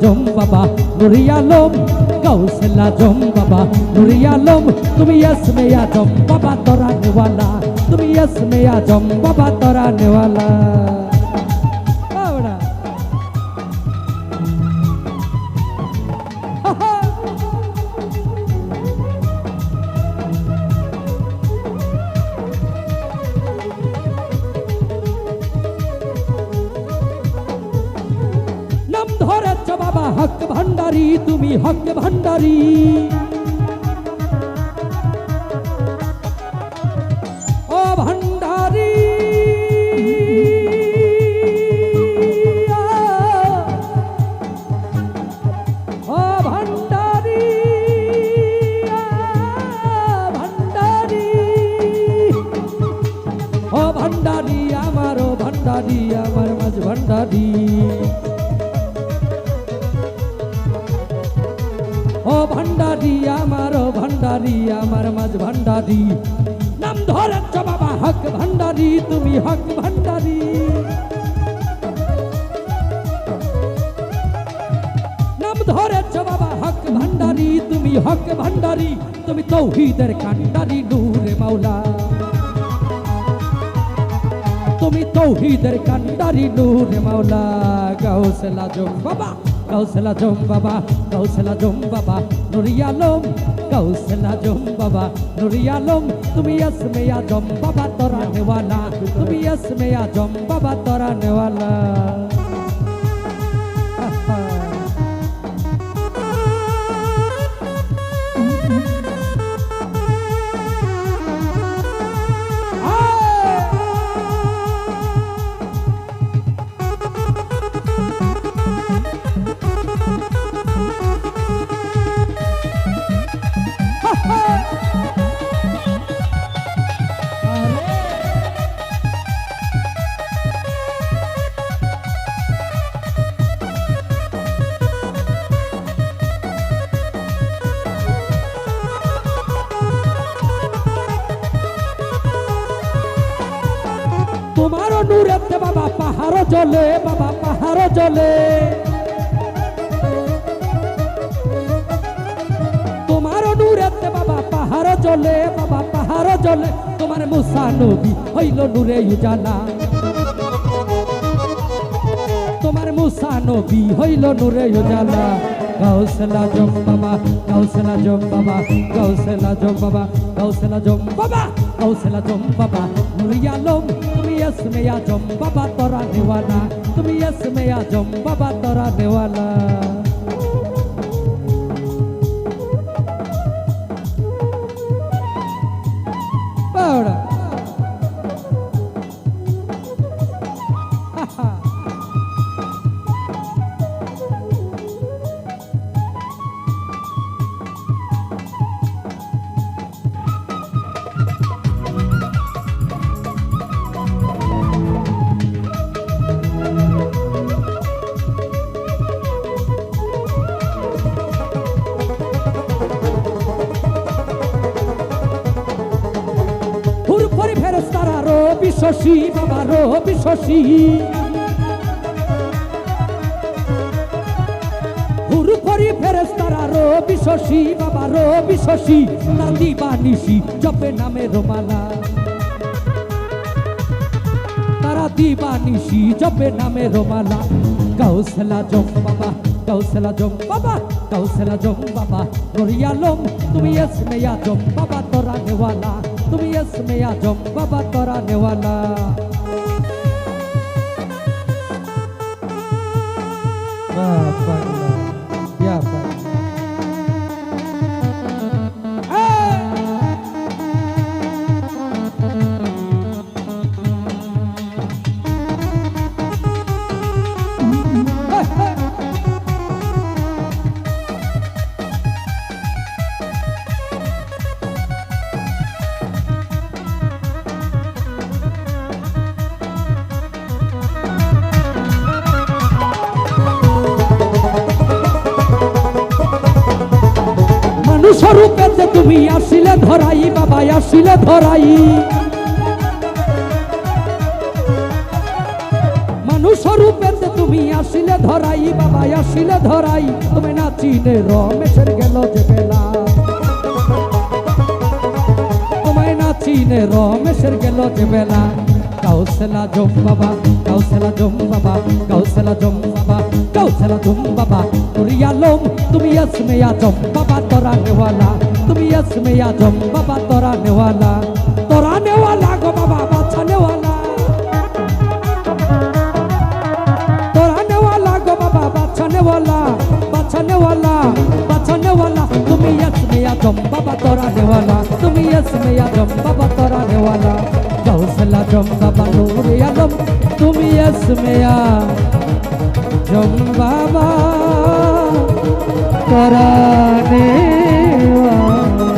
জম বাবা নুরি আলম গৌসলা জম বাবা নুরি আলম তুমি ইসমে আজম বাবা তোরা নেওয়ালা তুমি ইসমে আজম বাবা তোরা নেওয়ালা বাবা হক ভান্ডারি তুমি হক ভান্ডারি ও ভান্ডারি ও ভান্ডারি ভান্ডারি ও ভান্ডারি আমার ও ভান্ডারি আমার মাঝ ভান্ডারি ও ভান্ডারি আমার মাঝ ভান্ডারি নাম ধরেছ বাবা হক ভান্ডারি তুমি হক ভান্ডারি নাম ধরেছ বাবা হক ভান্ডারি তুমি হক ভান্ডারি তুমি তৌহিদের কান্ডারি নূরে মাওলা তুমি তৌহিদের কান্ডারি নূরে মাওলা গাউসলা জম বাবা গৌসলা জম বাবা গৌসলা জম বাবা নুরি আলম গৌসলা জম বাবা নুরি আলম তুমি ইসমে আজম বাবা তোরা নেওয়ালা তুমি ইসমে আজম বাবা তোরা নেওয়ালা তোমার নূরেতে বাবা পাহাড় জ্বলে বাবা পাহাড় জ্বলে তোমার নূরেতে বাবা পাহাড় জ্বলে বাবা পাহাড় জ্বলে তোমার মুসা নবী হইল নূরে উজালা তোমার মুসা নবী হইল নূরে উজালা গৌসলা জম বাবা গৌসলা জম বাবা গৌসলা জম বাবা গৌসলা জম বাবা গৌসলা জম বাবা নুরি আলম তুমি ইসমে আজম বাবা তোরা নেওয়ালা তুমি ইসমে আজম বাবা তোরা নেওয়ালা শশী বাবা রবি শশী হুরু করি ফেরেশতারা রবি শশী বাবা রবি শশী তার দিবানিশি জপে নামে রোমালা তারা দিবানিশি জপে নামে রোমালা গৌসলা জম বাবা গৌসলা জম বাবা গৌসলা জম বাবা নুরি আলম তুমি ইসমে আজম বাবা তোরা নেওয়ালা তুমি ইসমে আজম বাবা তোরা নেওয়ালা স্বরূপেতে তুমি আসিলে ধরাই বাবা আসিলে ধরাই মানুষ স্বরূপেতে তুমি আসিলে ধরাই বাবা আসিলে ধরাই তুমি না চিনে রমেশের গেল যে বেলা তোমায় না চিনে রমেশের গেল যে বেলা কাউসেলা জম বাবা কাউসেলা জম বাবা কাউসেলা জম বাবা কাউসেলা জম বাবা নুরিয়া লোম তুমি इसमें आजम बाबा तोराने वाला তুমি इसमें आजम बाबा तोराने वाला गो बाबा बचाने वाला तोराने वाला गो बाबा बचाने वाला बचाने वाला बचाने वाला তুমি इसमें आजम बाबा तोराने वाला তুমি इसमें आजम बाबा तोराने वाला काउसला जम बाबा नूरे आलम তুমি इसमें आजम बाबा तोराने वाला